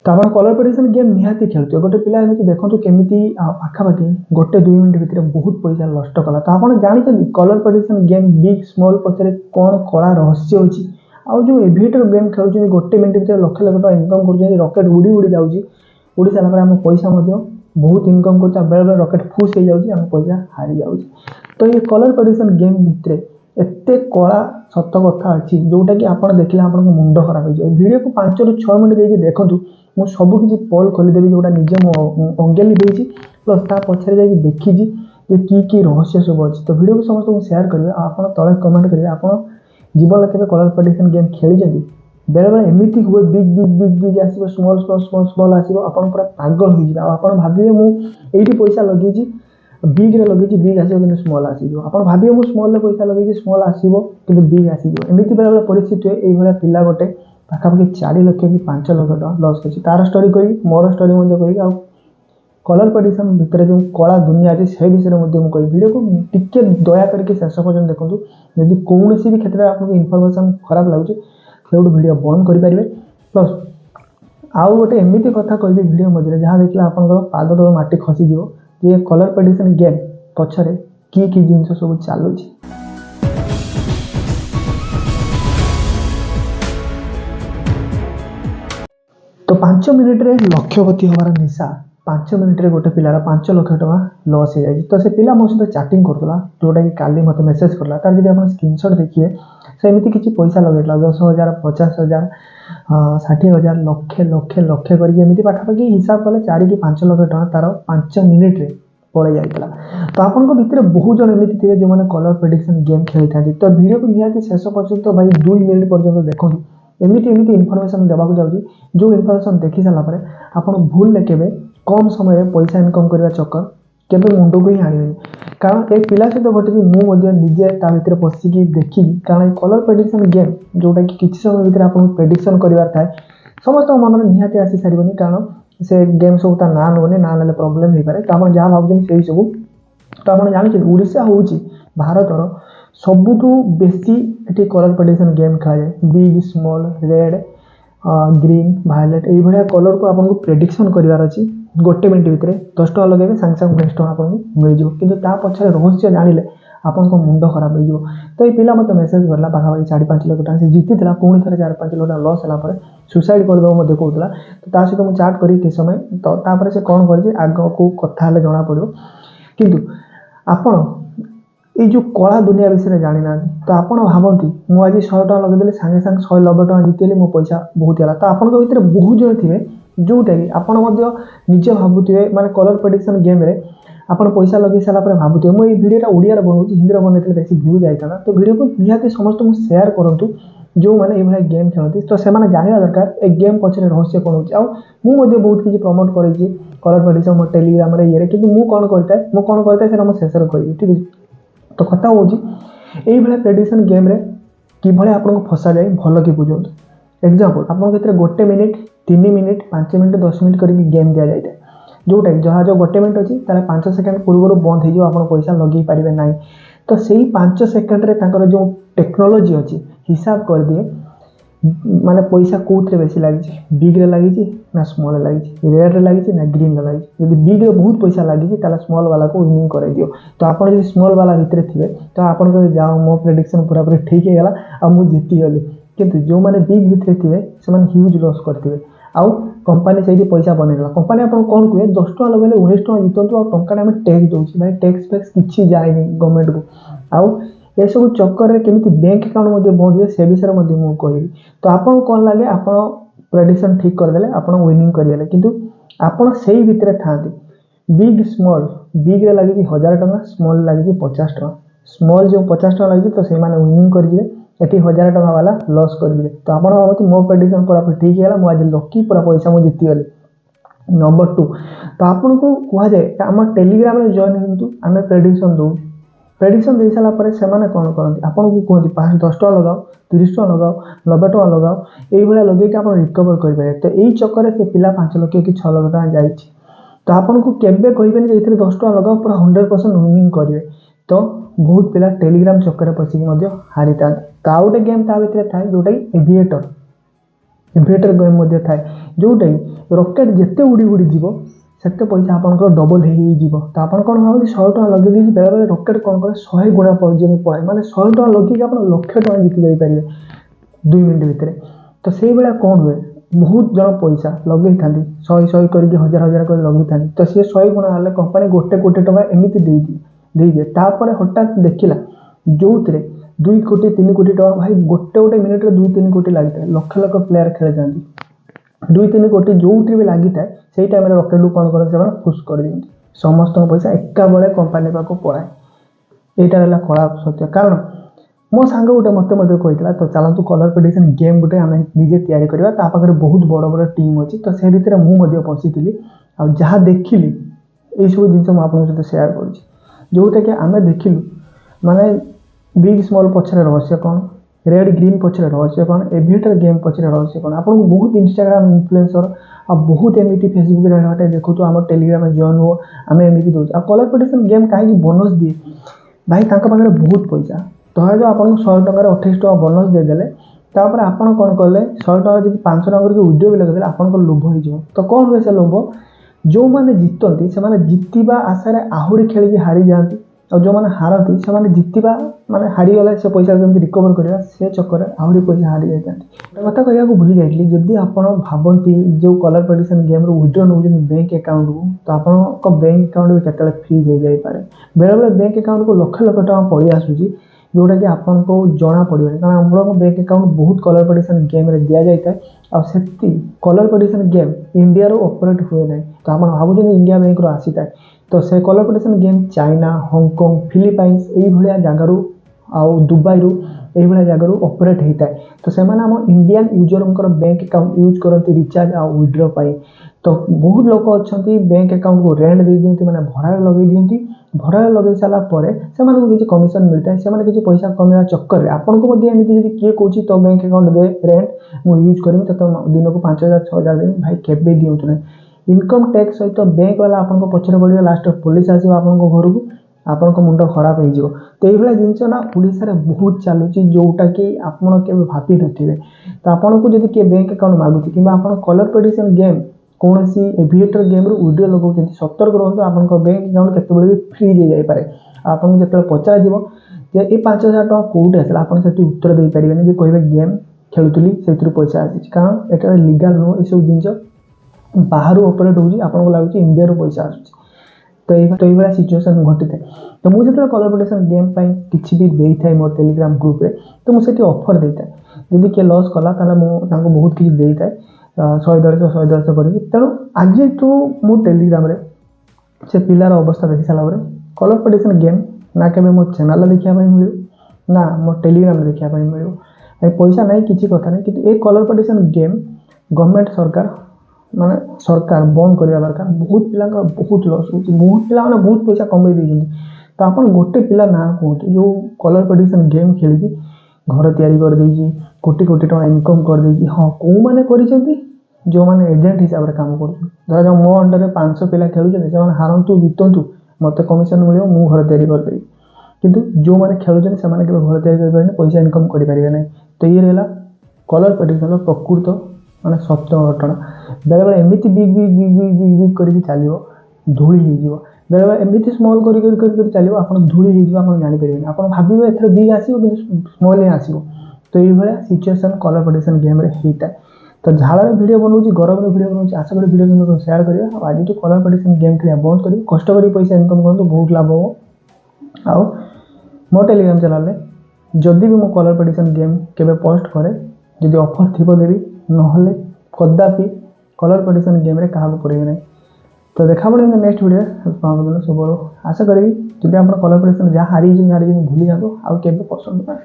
तो आप colour prediction game निहाती खेलुए गोटे पिला एमती देखो केमी पाखापाखि गोटे 2 मिनट भितर बहुत पैसा नष्ट कला। तो आप जानते colour prediction game big small पचर कौन कला रहस्य अच्छी आउ जो एविएटर गेम खेलुँ गोटे मिनट भितर लक्ष लक्ष टका इनकम कर रकेट उड़ी उड़ी जाऊँगी उड़ी सारापर आम पैसा बहुत इनकम कर बेले बेले रकेट फुस हो जाऊँगी आम पैसा हारी जाऊँ। तो ये कलर प्रेडिक्शन गेम भितर एते कला सत कथा अच्छी जोटा कि आप देखिले आप मुंड खराब हो वीडियो को 5 ରୁ 6 मिनट देखिए देखूँ मु सबू किसी पोल खोलीदेवी जोटा निजे अंगेली देती प्लस ता पछरे जाकि देखी कि रहस्य सब अच्छी। तो वीडियो को समस्त शेयर करेंगे आप तले कमेंट करेंगे आप जीवन के कलर प्रेडिक्शन गेम खेली बेले बेले एमती हुए बिग बिग बिग बिग आसो स्मॉल स्मॉल स्मॉल स्मॉल आसो आप पूरा पागल हो आप भावे मुझे पैसा लगे बिग रे लगे बिग आसो कि स्मॉल आसीज आप भावे मुझे स्मॉल पैसा लगे स्मॉल आसो कि बिग आसीज एमती बेले बेले परिस्थिति हुए ये पिला गोटे पाखापाखि 4 लाख कि 5 लाख टका लस कर तार स्टोरी कही मोर स्टोरी कही आ कलर प्रेडिक्शन भितर जो कला दुनिया अच्छे से विषय में कही वीडियो को टिके दया करके शेष पर्यटन देखूँ जदि कौन भी क्षेत्र में आपको इनफर्मेशन खराब लगे से वीडियो बंद करेंगे। प्लस आउ गोटे एमती कथा कह वीडियो मझे जहाँ देखिए आप पाद तल मटी खसीज ये कलर प्रेडिक्शन गेम पछरे कि जिन सब चलुची। तो 5 मिनिट रे लक्षपति हमार निशा 5 मिनिट रे गोटे पिलार 5 लाख टका लस हो जाए। तो से पिला मो सहित चैटिंग करला जोटा कि काली मत मेसेज करला तार जब आप स्क्रीनशॉट देखिए से एमती किसी पैसा लगेगा 10,000 50,000 60,000 लक्षे लक्षे लक्षे करके पाखापाखि हिसाब कले 4 कि 5 लाख टका तार 5 मिनिट रे पड़े जाता। तो आपंक भितर बहुत जन एमती थे जो मैंने कलर प्रेडिक्शन गेम खेली था। तो वीडियो को निहाती शेष पर्यंत भाई 2 मिनिट पर्यंत देखो एमती एमती इनफर्मेशन देवाक जाऊँगी जो इनफर्मेशन देखी सारापर आप भूल केवे कम समय पैसा इनकम करने चक्कर केवे मुंड को ही आने कारण ए पिला सहित घटी मुझे निजे भर पशिकी देखी कारण कलर प्रेडिक्शन गेम जोटा कि किसी समय भितर आप प्रेडिक्शन करार थाए समस्त मन निहाती आसी सारे कारण से गेम सब ता ना नौने ना ना प्रोब्लेम हो पाए। तो आप जहाँ भाव से सब तो आप जानते ओडिशा हूँ भारतर सबुठू बेसी ये कलर प्रेडिक्शन गेम खेल big small red green violate ये कलर को आपको प्रेडिक्शन करार अच्छी गोटे मिनट भितर 10 टका लगे सांगे सांगे 10 टका आपको मिल जाए कि पछरे रहस्य जानिले आपन मुंड खराब हो। तो ये पिला मत मेसेज करला पाखापाखि 4-5 लाख टका से जीती पुणी थे 4-5 लाख टका लस है सुसाइड करदे कहला। तो ता सहित मुझे चाट करी किस समय तो से कौन कर आग को कथा जना पड़ो किंतु आपण ये जो कला दुनिया विषय जानी ना तो आप भावती मुझे 100 टका लगेदेली सांगे सांगे 190 टका जीतली मो पैसा बहुत है। तो आपन भर बहुत जन थे जोटा कि आप निजे भावुए माने कलर प्रेडिक्शन गेम रे आप पैसा लगे सारापर भावुए मुझे वीडियो ओडिया बनाऊँ हिंदी बनई बेसी व्यू जाता। तो वीडियो को निहाती समस्त शेयर करूँ जो मैंने ये गेम खेलती तो से जानवा दरकार ए गेम पछरे रहस्य कौन हो मुझे बहुत किसी प्रमोट कर कलर प्रेडिक्शन मो टेलीग्राम ये कि मुझे कौन करता है मुझे शेष करी ठीक है। तो कथा हूँ ये प्रेडिक्शन गेम रे कि आपको फसा जाए भल कि बुझे एग्जांपल आप गोटे मिनिट 3 मिनिट 5 मिनिट 10 मिनिट करके गेम दि जाए जोटा जहाँ जो गोटे मिनिट अच्छी 5 सेकेंड पूर्व बंद हो आप पैसा लगे पारे ना। तो से 5 सेकेंड रे जो टेक्नोलोजी अच्छी हिसाब कर दिए माने पैसा कौन बेसी लगी बिग रे लगी ना स्मॉल लगी रेड रे लगी ना ग्रीन रे लगी यदि बिग रे बहुत पैसा लगी स्मॉल वाला को विनिंग कर दियो। तो आप स्मॉल वाला भितर थे तो आप जाओ मो प्रेडिक्शन पूरा पूरी ठीक है आ मुझे जीतीगली किंतु जो मैंने बिग भितर थे से ह्यूज लॉस करते आउ कंपनी से पैसा बनईगला कंपनी आपको कौन कहे 10 टका लगे 19 टका जीतु आ टंका आम टैक्स दूसरी भाई टैक्स फैक्स किसी जाए गवर्नमेंट को आउ ये सब चक्कर में केमी बैंक अकाउंट बंद हुए से विषय में मुझे कहबी। तो आपको कौन लगे आप प्रेडिक्शन ठीक करदे आप विनिंग करेंगे किंतु आपड़ से भितर था बिग स्मॉल बिग रे लगे 1000 टका स्मॉल लगे 50 टका स्मॉल जो 50 टका लगे तो से विनिंग करेंगे ये 1000 टका वाला लॉस करेंगे। तो आप भावती मो प्रेडिक्शन पूरा ठीक है मुझे लकी पूरा पैसा मुझे जीतीगली। नंबर 2 तो आपन को कह जाए आम टेलीग्राम में जॉइन हो आम प्रेडिक्शन दो प्रेडिक्शन दे सारापर से कौन करती आपको कहते 5-10 टका लगाओ 30 टका लगाओ 90 टका लगाओ ये लगे आप रिकवर करेंगे। तो यही चक्कर से पिला 5 लाख कि 6 लाख टका जाए तो आपको केवे कहबेनि 10 टका लगाओ पूरा 100% विनिंग करेंगे। तो बहुत पिला टेलीग्राम चक्कर पशिकी हारी था। तो आउ गोटे गेम ता भितर थाए जोटा एविएटर गेम थाए जोटा रॉकेट जिते उड़ी उड़ी जीव सेते पैसा आपंकर डबल हो तो आप भावती 100 टका लगे बेले बेले रॉकेट कौन करे 100 गुणा पड़े माने 100 टका लगे आप लक्ष टका जीति जापारे 2 मिनट भितर तो से भाया कौन हुए बहुत जन पैसा लगे था 100 करके हजार हजार कर लगे था तो सी 100 गुणा हेल्ले कंपानी गोटे कोटी टका एमती दे तापर हठात देखला जो 2 कोटी 3 कोटी टका भाई गोटे गोटे मिनिट 2-3 कोटी लगी था लक्ष लक्ष प्लेयर खेले जाती 2-3 कोटी जो भी लगी था से टाइम रॉकेट कौन कर फुस कर दिखती समस्त पैसा एका बेले कंपानी पाक पलाए यहाँ कला सत्य कारण मो सांग गोटे मत कहला तो चलतु कलर प्रेडिक्शन गेम गोटे आम निजे तैयारी करवा ता पाखे बहुत बड़ बड़ टीम अच्छी तो से भितर मुझे पशिली आ जहाँ देखिली यही सब जिन सहित सेयार कर जोटा कि आम देखिलु माने बिग स्मॉल पछरे रहस्य कौन रेड ग्रीन पछरे रहस्य कौन एविएटर गेम पछरे रहस्य कौन आपको बहुत इंस्टाग्राम इन्फ्लुएंसर आ बहुत एमती फेसबुक रे देखो तो आम टेलीग्राम जॉइन हो आम एमती दौर आ कलर प्रेडिक्शन गेम कहीं बोनस दिए भाई पाखे बहुत पैसा तो जो आपको 100 टकर 28 टका बोनस देदेले तापर आपन कौन कले 100 टका जब 500 टका करके वीडियो भी लगेदेले आपन लोभ हो तो कौन हुए से लोभ जो मैंने जीतती से जीतवा आशार आहरी खेल हारी जाती और जो मैंने हारती से जीतवा माने हारी गला से पैसा केमती रिकवर करवा से चक्कर आहरी पैसा हारी जाती कथा कहना भूली जाइए जदि आप भावती जो कलर प्रेडिक्शन गेम वीडियो नौ बैंक अकाउंट को तो आप बैंक अकाउंट भी केतले फ्रीज हो जाए बेले बेले बैंक अकाउंट को लक्ष लक्ष टका पलि आसूँ जोटा कि आपको जना पड़े कारण आम बैंक अकाउंट बहुत कलर प्रेडिक्शन गेम रे दि जाए आती colour prediction game India operate हुए ना तो आप भावुं इंडिया बैंक रो आसी था तो से colour prediction game China Hong Kong Philippines यही जगार आउ दुबई रू यही जगार ऑपरेट होता है तो से आम Indian user bank account use करते रिचार्ज आ विड्रॉ पाई तो बहुत लोग अच्छा बैंक अकाउंट को रेंट दे दिखती मैंने भड़ा लगे दिखती भड़ा लगे सारापर से किसी कमिशन मिलता है से किसी पैसा कमेवा चक्कर में आपको एमती किए कौन तो बैंक अकाउंट दे रेंट मुझे यूज करी तो दिन को 5,000-6,000 देवी भाई केवे दिंतु ना इनकम टैक्स सहित बैंक वाला आपको पचर पड़े लास्ट पुलिस आसो आप घर को आपन मुंड खराब हो तो ये जिनस ना ओडिशा बहुत चलुची जोटा कि आपड़ के भावी थे तो आपन को जब किए बैंक अकाउंट मागुची कि कलर प्रेडिक्शन गेम कौन सी एविएटर गेम वीडियो लगे सतर्क रहते आप बैंक अकाउंट केतबे भी फ्रीज हो जाए आपको जो पचार ये 5,000 टका कौटे आसला आप उत्तर दे पारे कहे गेम खेलुली से पैसा आसी कारण यहाँ लीगल नुह ये सब जिन बाहर ऑपरेट हो लगुच इंडिया पैसा आसूँ तो ये सिचुएसन घटी था तो मुझे जो कलर प्रेडिक्शन गेम किसी भी दे था मोर टेलीग्राम ग्रुप रे तो मुझे ऑफर दे था जदि किए लॉस कला मुझे बहुत किसी दे था 100-150 कर तेणु आज मु टेलीग्राम रे से पिलार अवस्था देखी सारापर कलर प्रेडिक्शन गेम ना के मो चैनल देखा मिल ना मो टेलीग्राम देखा मिल पैसा नहीं किसी कथा नहीं कि ये कलर प्रेडिक्शन गेम गवर्नमेंट सरकार माने सरकार बंद करवा दरकार बहुत पिला बहुत लॉस हो बहुत पिला बहुत पैसा कमे देते तो आप गोटे पिला ना कहते जो कलर प्रेडिक्शन गेम खेलिकी घर तैयारी कर कोटी कोटी टका इनकम कर हाँ कौ मैंने जो मैंने एजेंट हिसाब से काम कर जो मो अंडर 500 पिला खेलुचे से हारतु जीतु मत कमिशन मिले मु घर तैयारी करदेवी किंतु जो मैंने खेलुचे से घर तैयारी कर पैसा इनकम करेंगे ना तो ये रहा कलर प्रेडिक्शन प्रकृत माने सत्य घटना बेले बेले एमती big big big big big big कर चलो धूली हो बेले बेले एमती स्मॉल कर चलो आप धूली हो जापर आप भावे एथर बिग आसो कि स्मॉल ही आसो तो ये सिचुएसन कलर प्रेडिक्शन गेम होता है तो झाड़ वीडियो बनाऊँ गरम वीडियो बनाऊँ आशा करी वीडियो शेयर करेंगे आज तो कलर प्रेडिक्शन गेम खेल बंद कर कष्ट कर पैसा इनकम करूँ बहुत लाभ हो आउ मो टेलीग्राम चैनल जदि भी मो कलर प्रेडिक्शन गेम केवे पोस्ट करे जदि ऑफर थी देवी नहले कदापि कलर प्रेडिक्शन गेम रे क्या पड़े ना तो देखा पड़े नेक्स्ट वीडियो सब आशा करी जब आप कलर प्रेडिक्शन जहाँ हारी भूली जातु आउ के पसंद पाए।